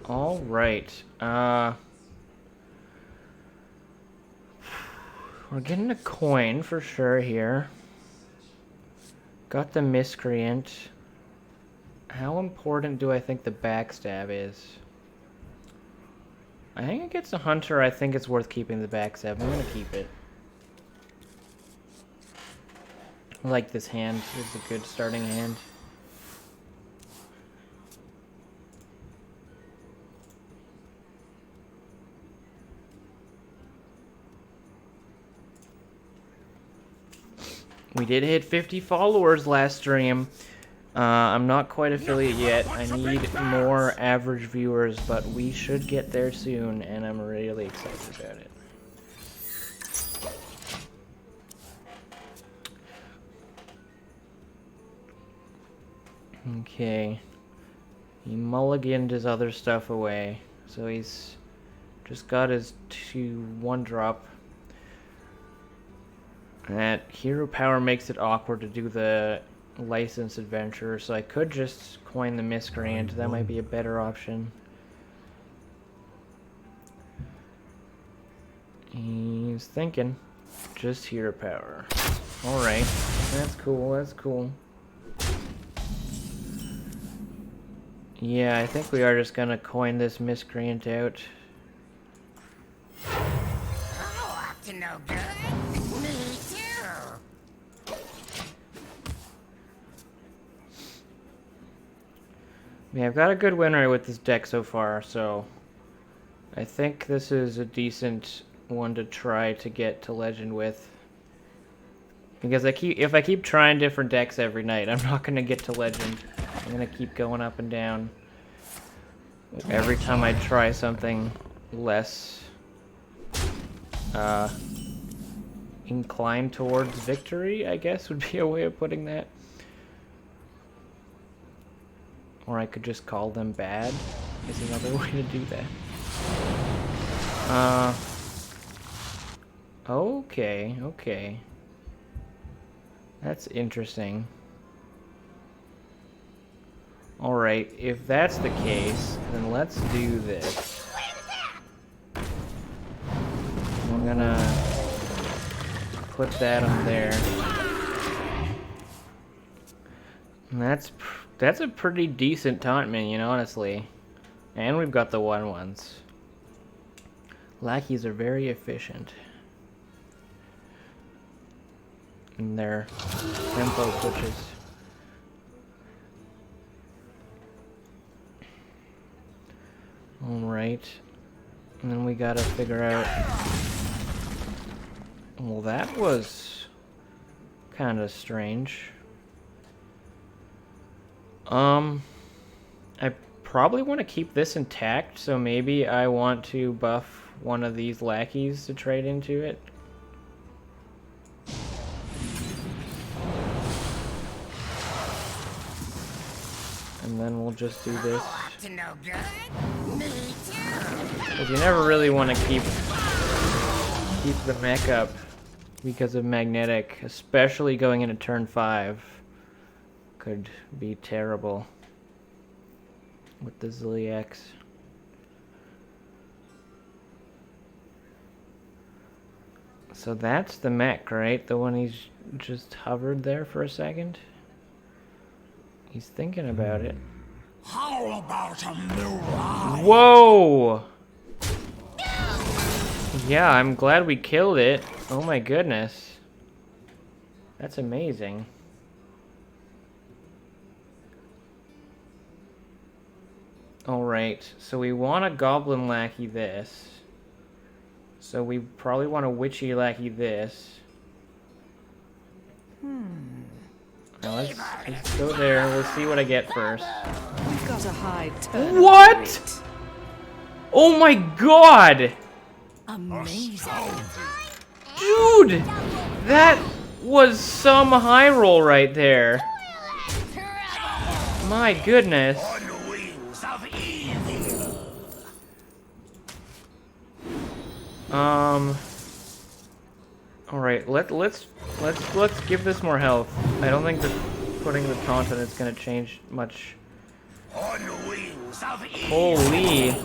All right. We're getting a coin for sure here. Got the miscreant. How important do I think the backstab is? I think it gets a hunter. I think it's worth keeping the backstab. I'm gonna keep it. I like this hand. It's a good starting hand. We did hit 50 followers last stream. I'm not quite affiliate yet. I need more average viewers, but we should get there soon, and I'm really excited about it. Okay. He mulliganed his other stuff away, so he's just got his 1-drop. That hero power makes it awkward to do the licensed adventure, so I could just coin the miscreant. That might be a better option. He's thinking just hero power. Alright, that's cool, that's cool. Yeah, I think we are just gonna coin this miscreant out. Oh, up to no good. Me too. Yeah, I've got a good winner with this deck so far, so I think this is a decent one to try to get to legend with. Because if I keep trying different decks every night, I'm not gonna get to legend. I'm gonna keep going up and down. Every time I try something less inclined towards victory, I guess would be a way of putting that. Or I could just call them bad, is another way to do that. Okay. That's interesting. Alright, if that's the case, then let's do this. I'm gonna put that on there. And that's a pretty decent taunt minion, honestly. And we've got the 1/1s. Lackeys are very efficient. And their tempo switches. Alright. And then we gotta figure out... Well, that was kind of strange. I probably want to keep this intact, so maybe I want to buff one of these lackeys to trade into it. And then we'll just do this. Because you never really want to keep the mech up because of magnetic, especially going into turn 5. Could be terrible with the Ziliax. So that's the mech, right? The one he's just hovered there for a second. He's thinking about it. How about a new ride? Whoa! Yeah, I'm glad we killed it. Oh my goodness. That's amazing. Alright, so we want a Goblin Lackey this. So we probably want a Witchy Lackey this. Now let's go there. We'll see what I get first. We've got a high turn. What? Oh my god! Amazing. Dude! That was some high roll right there. My goodness. Alright, let's give this more health. I don't think that putting the taunt on it's gonna change much. Holy.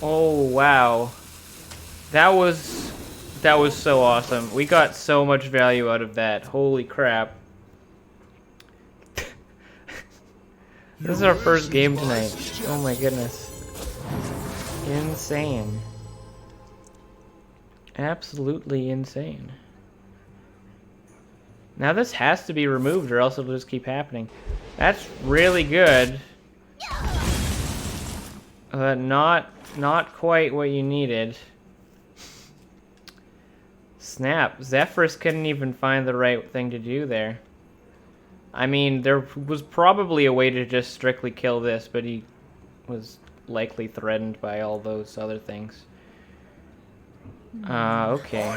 Oh, wow. That was so awesome. We got so much value out of that. Holy crap. This is our first game tonight. Oh my goodness. Insane. Absolutely insane. Now this has to be removed or else it'll just keep happening. That's really good. Not quite what you needed. Snap. Zephyrus couldn't even find the right thing to do there. I mean, there was probably a way to just strictly kill this, but he was likely threatened by all those other things. Okay.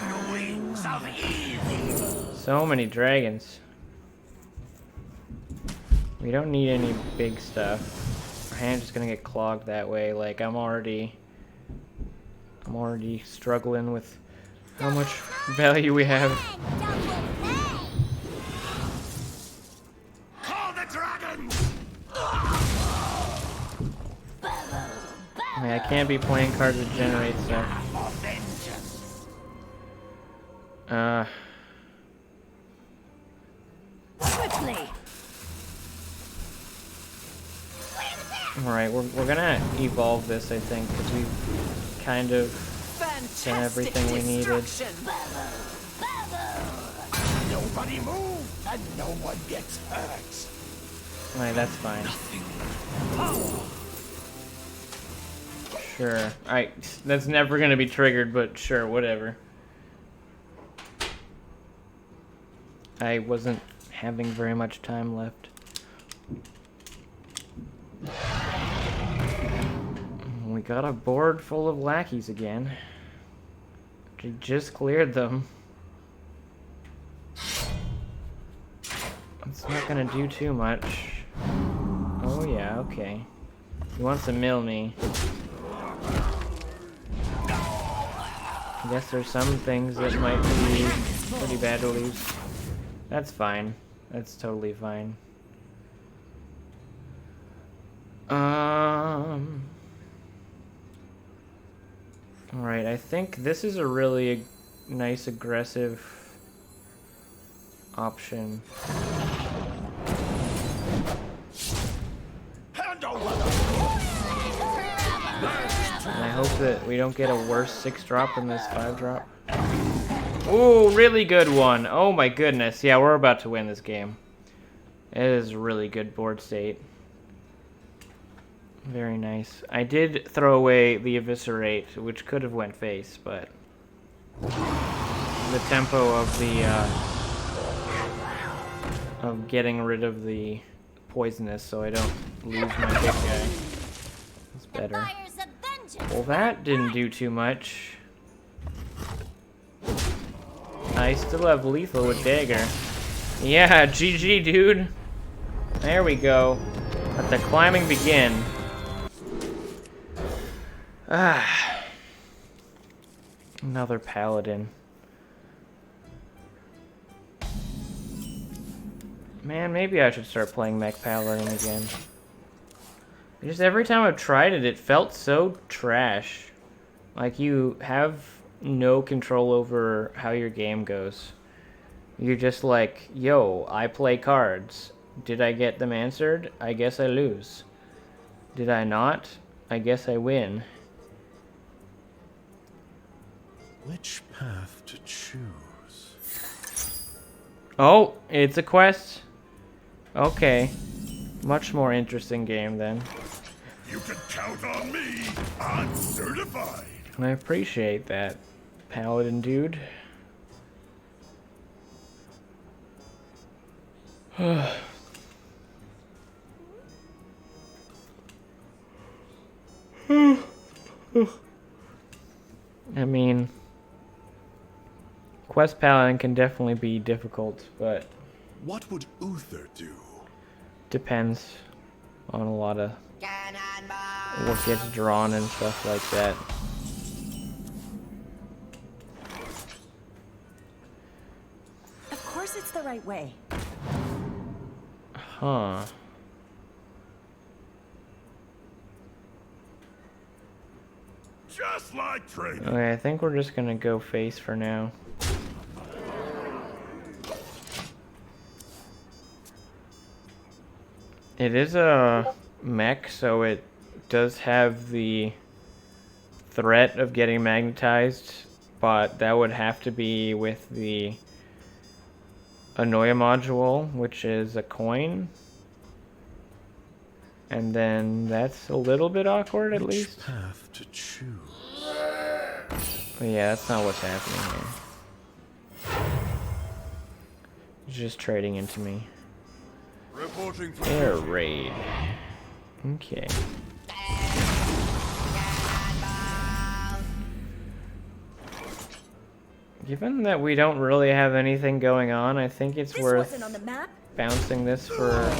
So many dragons. We don't need any big stuff. Our hand's just gonna get clogged that way. Like, I'm already struggling with how much value we have. Call the dragons! I mean, I can't be playing cards that generate stuff. Swiftly. Alright, we're gonna evolve this, I think, because we've kind of done everything we needed. Nobody move, and no one gets hurt. Alright, that's fine. Sure. Alright, that's never gonna be triggered, but sure, whatever. I wasn't having very much time left. We got a board full of lackeys again. We just cleared them. It's not gonna do too much. Oh yeah, okay. He wants to mill me. I guess there's some things that might be pretty bad to lose. That's fine. That's totally fine. Alright, I think this is a really nice aggressive option. Hand over And I hope that we don't get a worse 6-drop than this 5-drop. Ooh, really good one. Oh my goodness. Yeah, we're about to win this game. It is a really good board state. Very nice. I did throw away the Eviscerate, which could have went face, but the tempo of the of getting rid of the poisonous so I don't lose my big guy is better. Well, that didn't do too much. I still have lethal with dagger. Yeah, GG, dude. There we go. Let the climbing begin. Ah. Another paladin. Man, maybe I should start playing mech paladin again. Just every time I've tried it, it felt so trash. Like you have no control over how your game goes. You're just like, yo, I play cards. Did I get them answered? I guess I lose. Did I not? I guess I win. Which path to choose? Oh, it's a quest. Okay. Much more interesting game then. You can count on me. I'm certified. I appreciate that, paladin dude. I mean, Quest Paladin can definitely be difficult, but What would Uther do? depends on a lot of what gets drawn and stuff like that. Of course it's the right way. Huh. Just like training. Okay, I think we're just gonna go face for now. It is a mech, so it does have the threat of getting magnetized, but that would have to be with the Anoia module, which is a coin. And then that's a little bit awkward, at least. Which path to choose? But yeah, that's not what's happening here. He's just trading into me. Reporting for Air raid. Okay. Given that we don't really have anything going on, I think it's This worth wasn't on the map. bouncing this for...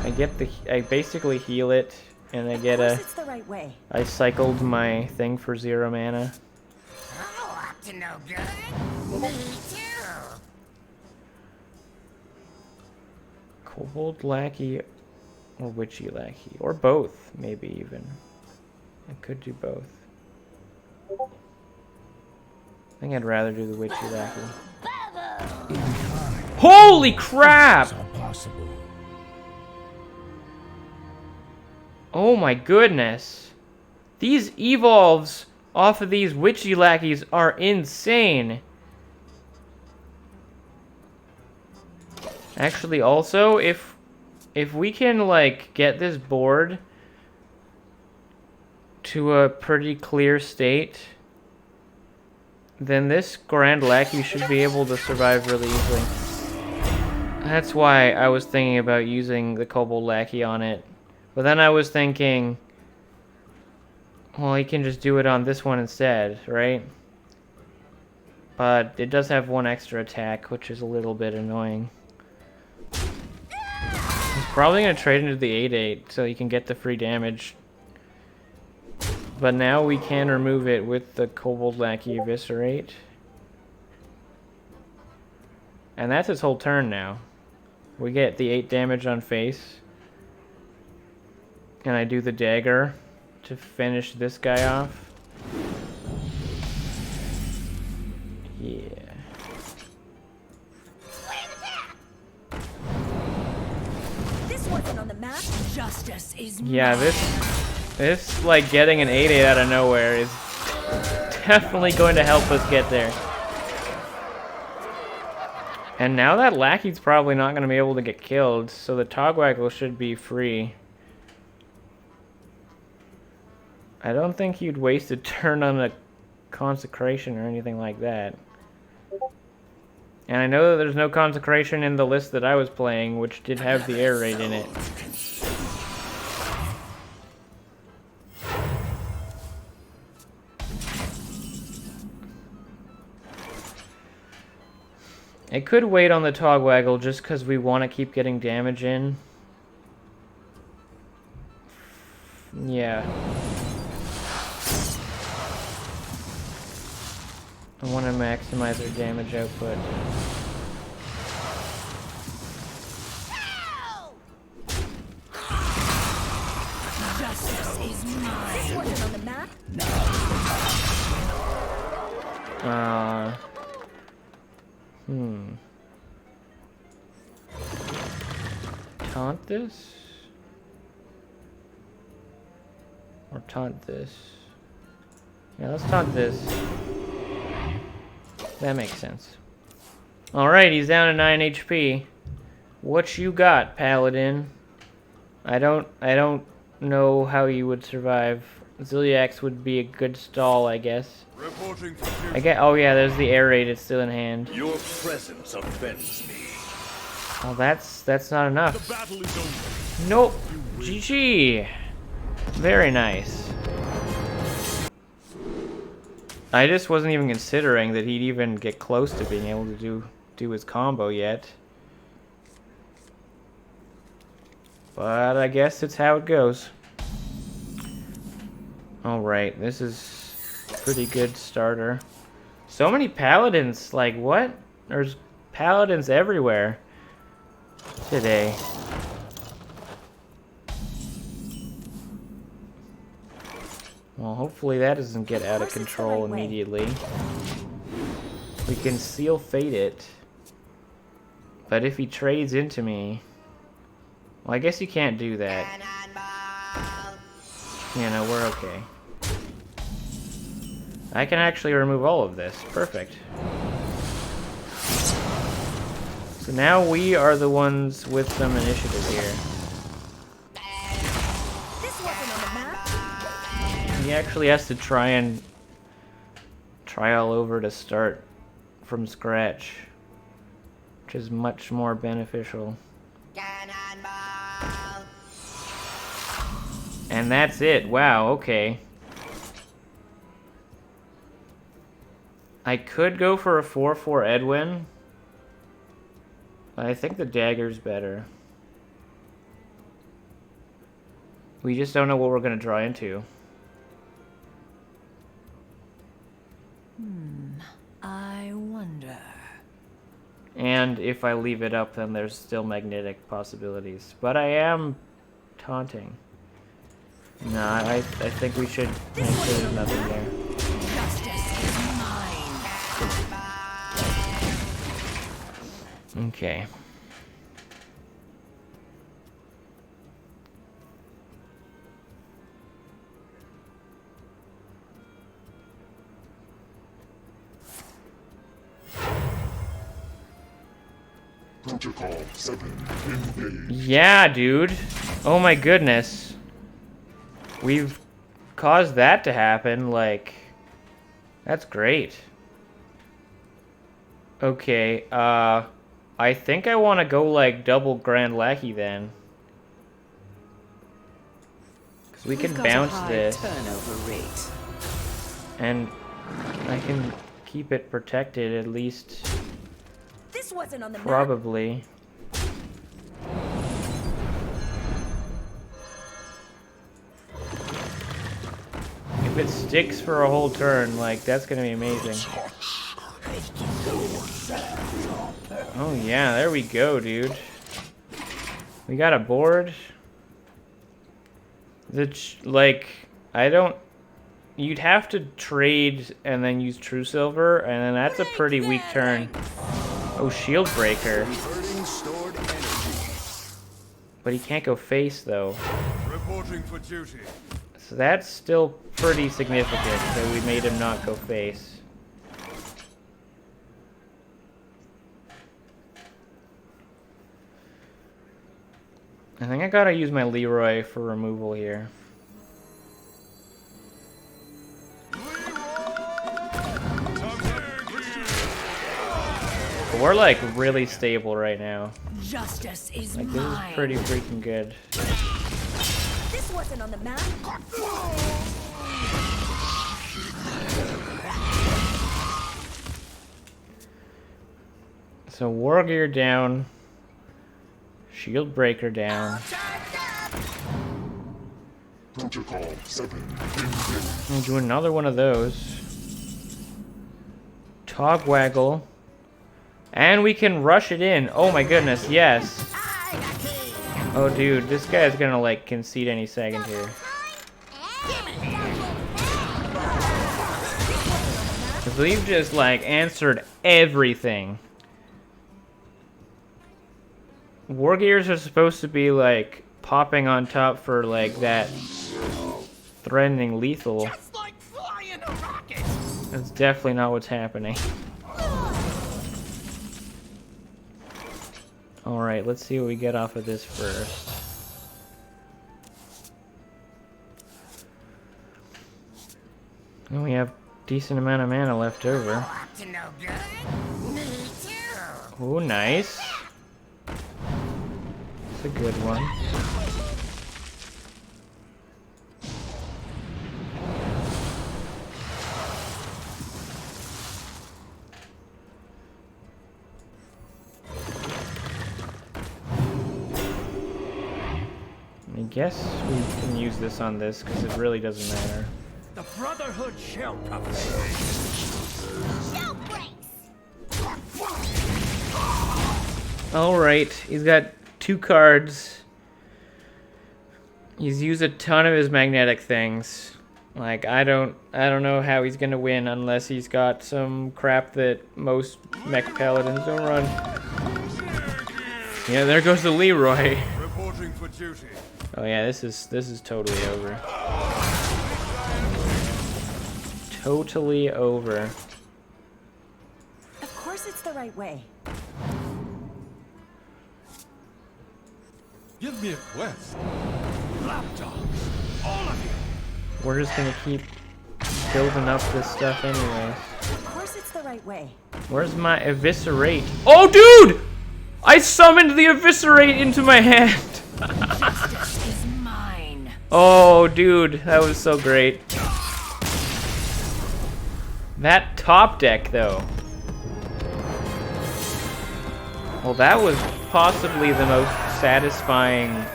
I basically heal it, and I get Of course a... it's the right way. I cycled my thing for 0 mana. Oh, up to no good? Me too. Kobold Lackey or Witchy Lackey, or both, maybe even. I could do both. I think I'd rather do the Witchy Lackey. Holy crap! Possible. Oh my goodness. These evolves off of these Witchy Lackeys are insane. Actually, also, if we can, like, get this board to a pretty clear state, then this Grand Lackey should be able to survive really easily. That's why I was thinking about using the Kobold Lackey on it. But then I was thinking, well, he can just do it on this one instead, right? But it does have 1 extra attack, which is a little bit annoying. He's probably going to trade into the 8/8 so he can get the free damage. But now we can remove it with the Kobold Lackey Eviscerate. And that's his whole turn now. We get the 8 damage on face. And I do the dagger to finish this guy off. Yeah. This wasn't on the map. Justice is Yeah, this like getting an 8/8 out of nowhere is definitely going to help us get there. And now that Lackey's probably not going to be able to get killed, so the Togwaggle should be free. I don't think you'd waste a turn on a consecration or anything like that. And I know that there's no consecration in the list that I was playing, which did have the air raid in it. I could wait on the Togwaggle just because we want to keep getting damage in. Yeah. I want to maximize our damage output. Justice is mine. This wasn't on the map. Taunt this? Or taunt this? Yeah, let's taunt this. That makes sense. Alright, he's down to 9 HP. What you got, Paladin? I don't know how you would survive. Ziliax would be a good stall, I guess. Reporting for Oh yeah, there's the air raid, it's still in hand. Your presence offends me. Oh, that's not enough. The battle is over. Nope. GG. Very nice. I just wasn't even considering that he'd even get close to being able to do his combo yet. But I guess it's how it goes. Alright, this is a pretty good starter. So many paladins, like what? There's paladins everywhere today. Well, hopefully that doesn't get out of control immediately. We can seal fate it. But if he trades into me... Well, I guess you can't do that. Yeah, no, we're okay. I can actually remove all of this. Perfect. So now we are the ones with some initiative here. This wasn't on the map. He actually has to try all over to start from scratch, which is much more beneficial. And that's it. Wow, okay. I could go for a 4/4 Edwin, but I think the dagger's better. We just don't know what we're going to draw into. I wonder. And if I leave it up, then there's still magnetic possibilities. But I am taunting. No, I think we should make sure there's nothing there. Justice is mine. Okay. Protocol 7 engaged. Yeah, dude. Oh my goodness. We've caused that to happen, like... That's great. Okay, I think I want to go, like, double Grand Lackey, then. Because we can bounce this. Turnover rate. And I can keep it protected, at least. This wasn't on the map. Probably. If it sticks for a whole turn, like, that's gonna be amazing. Oh yeah, there we go, dude. We got a board. Like, I don't... You'd have to trade and then use True Silver, and then that's a pretty weak turn. Oh, Shield Breaker. Converting stored energy. But he can't go face, though. Reporting for duty. So that's still pretty significant that we made him not go face. I think I gotta use my Leroy for removal here. But we're like really stable right now. Justice is Like, this is mine. pretty freaking good. This wasn't on the map. So War Gear down. Shield Breaker down. Protocol 7 engaged. We'll do another one of those. Togwaggle. And we can rush it in. Oh my goodness, yes. Oh dude, this guy's gonna like concede any second here. Because we've just like answered everything. War Gears are supposed to be like popping on top for like that threatening lethal. Just like flying a rocket. That's definitely not what's happening. Alright, let's see what we get off of this first. And we have decent amount of mana left over. Up to no good. Me too. Oh, nice. It's a good one. I guess we can use this on this because it really doesn't matter. The Brotherhood shall prevail. Shell breaks. Alright, he's got 2 cards. He's used a ton of his magnetic things. Like, I don't know how he's gonna win unless he's got some crap that most mech paladins don't run. Yeah, there goes the Leroy. Reporting for duty. Oh yeah, this is totally over. Totally over. Of course it's the right way. Give me a quest. Lapdogs, all of you. We're just gonna keep building up this stuff anyways. Of course it's the right way. Where's my eviscerate? Oh, dude! I summoned the eviscerate into my hand. Justice is mine. Oh, dude, that was so great. That top deck, though. Well, that was possibly the most satisfying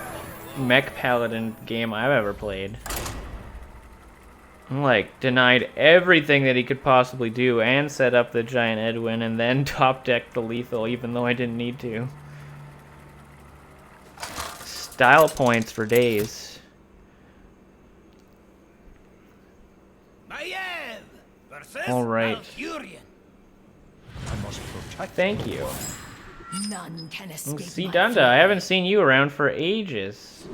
mech paladin game I've ever played. I'm like, denied everything that he could possibly do and set up the giant Edwin and then top decked the lethal even though I didn't need to. Style points for days. Maiev versus All right. Valkyrian. I must protect. Thank you. None can escape See, my Dunda, I haven't seen you around for ages.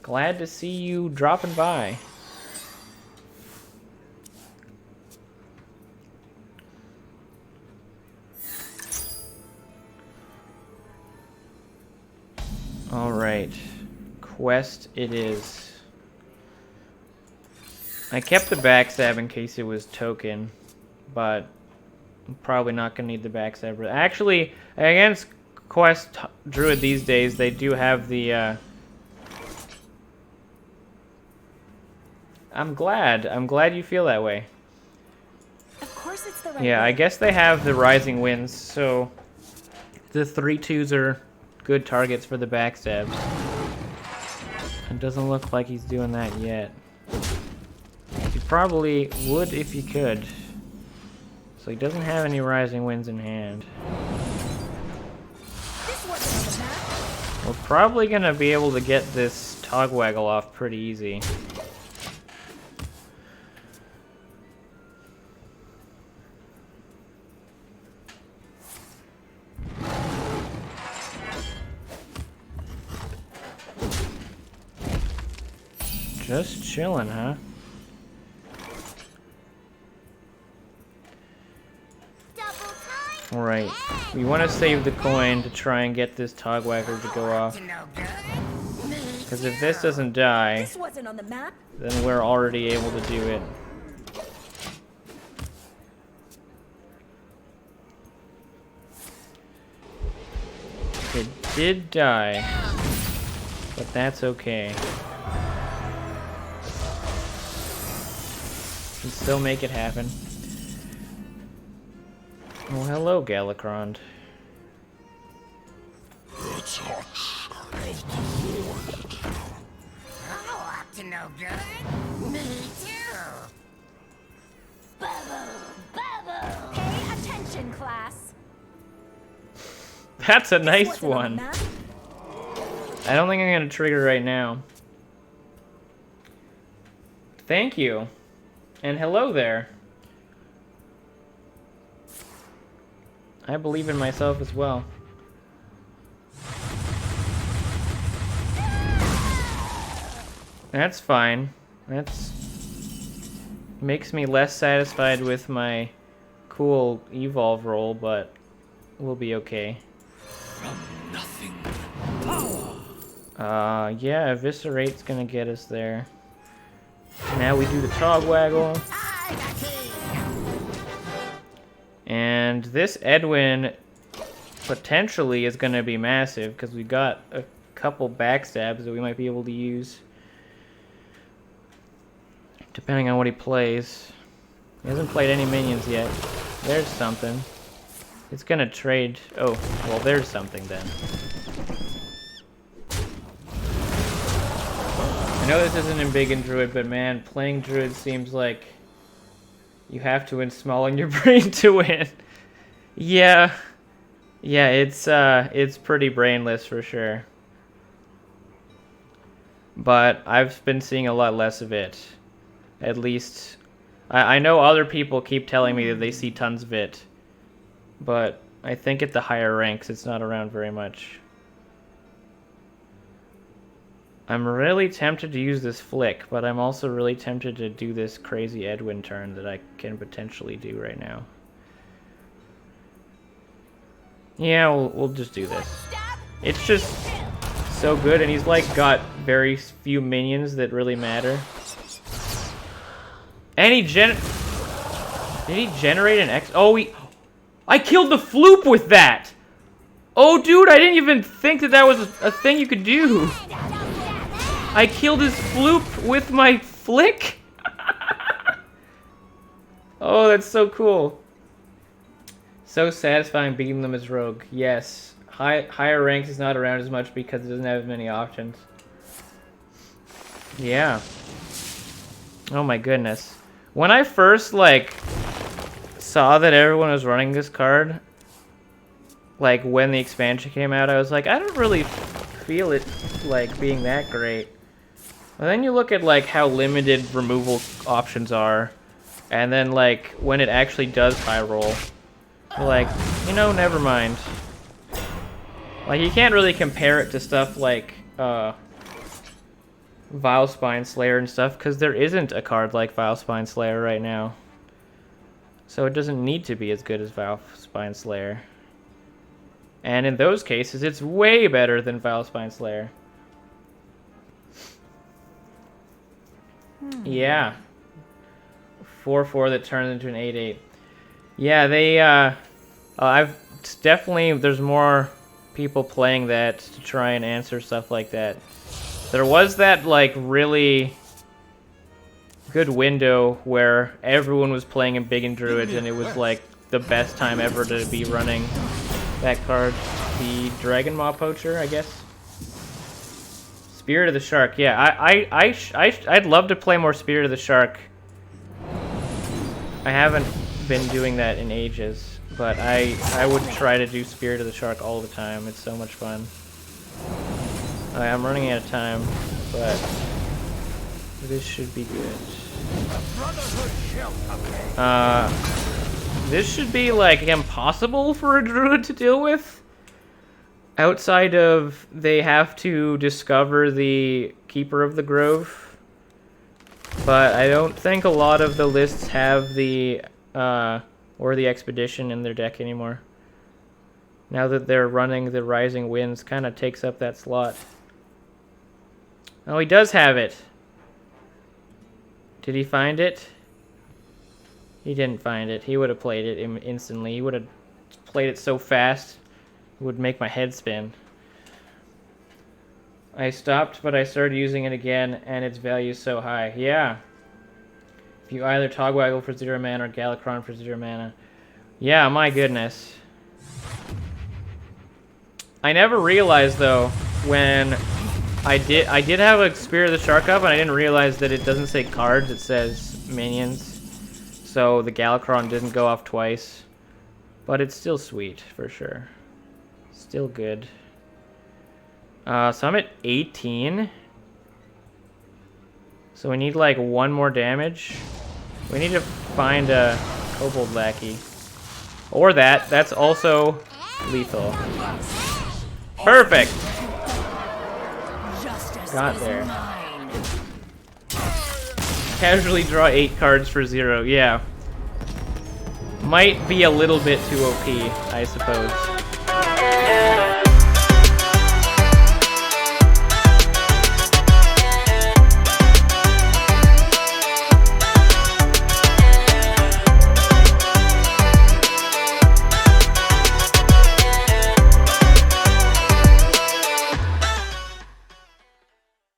Glad to see you dropping by. All right, quest it is. I kept the backstab in case it was token, but I'm probably not gonna need the backstab. Actually, against quest druid these days, they do have the. I'm glad you feel that way. Of course it's the right Yeah, way. I guess they have the rising winds, so the 3/2s are good targets for the backstabs. It doesn't look like he's doing that yet. He probably would if he could. So he doesn't have any rising winds in hand. This wasn't on the map. We're probably gonna be able to get this Togwaggle off pretty easy. Just chilling, huh? Alright, we want to save the coin to try and get this Togwagger to go off. Because if this doesn't die, This wasn't on the map. then we're already able to do it. It did die, but that's okay. Can still make it happen. Oh, hello, Galakrond. The touch of the Lord. I'm up to no good. Me too. Bubble, bubble. Pay attention, class. That's a This nice wasn't on one. the map. I don't think I'm gonna trigger right now. Thank you. And hello there. I believe in myself as well. That's fine. That's makes me less satisfied with my cool evolve roll, but we'll be okay. From nothing. Yeah, Eviscerate's gonna get us there. Now we do the Togwaggle. And this Edwin potentially is gonna be massive because we got a couple backstabs that we might be able to use. Depending on what he plays. He hasn't played any minions yet. There's something. It's gonna trade. Oh, well, there's something then. I know this isn't in Big and Druid, but man, playing Druid seems like you have to small in your brain to win. Yeah. Yeah, it's pretty brainless for sure. but I've been seeing a lot less of it. At least, I know other people keep telling me that they see tons of it, but I think at the higher ranks it's not around very much. I'm really tempted to use this flick, but I'm also really tempted to do this crazy Edwin turn that I can potentially do right now. Yeah, we'll just do this. It's just so good, and he's like got very few minions that really matter. And he did he generate an X? Oh, I killed the floop with that! Oh, dude, I didn't even think that that was a thing you could do. I killed his floop with my flick? Oh, that's so cool. So satisfying beating them as Rogue. Yes. Higher ranks is not around as much because it doesn't have as many options. Yeah. Oh my goodness. When I first, like, saw that everyone was running this card, like, when the expansion came out, I was like, I don't really feel it, like, being that great. And then you look at, like, how limited removal options are, and then, like, when it actually does high roll, you're like, you know, never mind. Like, you can't really compare it to stuff like, Vilespine Slayer and stuff, because there isn't a card like Vilespine Slayer right now. So it doesn't need to be as good as Vilespine Slayer. And in those cases, it's way better than Vilespine Slayer. Yeah. 4/4 that turns into an 8/8. Yeah, they, there's more people playing that to try and answer stuff like that. There was that, like, really good window where everyone was playing in Big and Druids, and it was, like, the best time ever to be running that card. The Dragon Maw Poacher, I guess. Spirit of the Shark, yeah. I'd love to play more Spirit of the Shark. I haven't been doing that in ages, but I would try to do Spirit of the Shark all the time. It's so much fun. I'm running out of time, but this should be good. This should be, like, impossible for a druid to deal with. Outside of they have to discover the Keeper of the Grove. But I don't think a lot of the lists have the, or the Expedition in their deck anymore. Now that they're running the Rising Winds, kind of takes up that slot. Oh, he does have it. Did he find it? He didn't find it. He would have played it instantly. He would have played it so fast, it would make my head spin. I stopped, but I started using it again, and its value is so high. Yeah. If you either Togwaggle for 0 mana or Galakrond for 0 mana. Yeah, my goodness. I never realized, though, when I did have a Spirit of the Shark up, and I didn't realize that it doesn't say cards, it says minions. So the Galakrond didn't go off twice. But it's still sweet, for sure. Still good. So I'm at 18. So we need, like, 1 more damage. We need to find a Kobold Lackey. Or that. That's also lethal. Perfect! Got there. Casually draw 8 cards for 0. Yeah. Might be a little bit too OP, I suppose.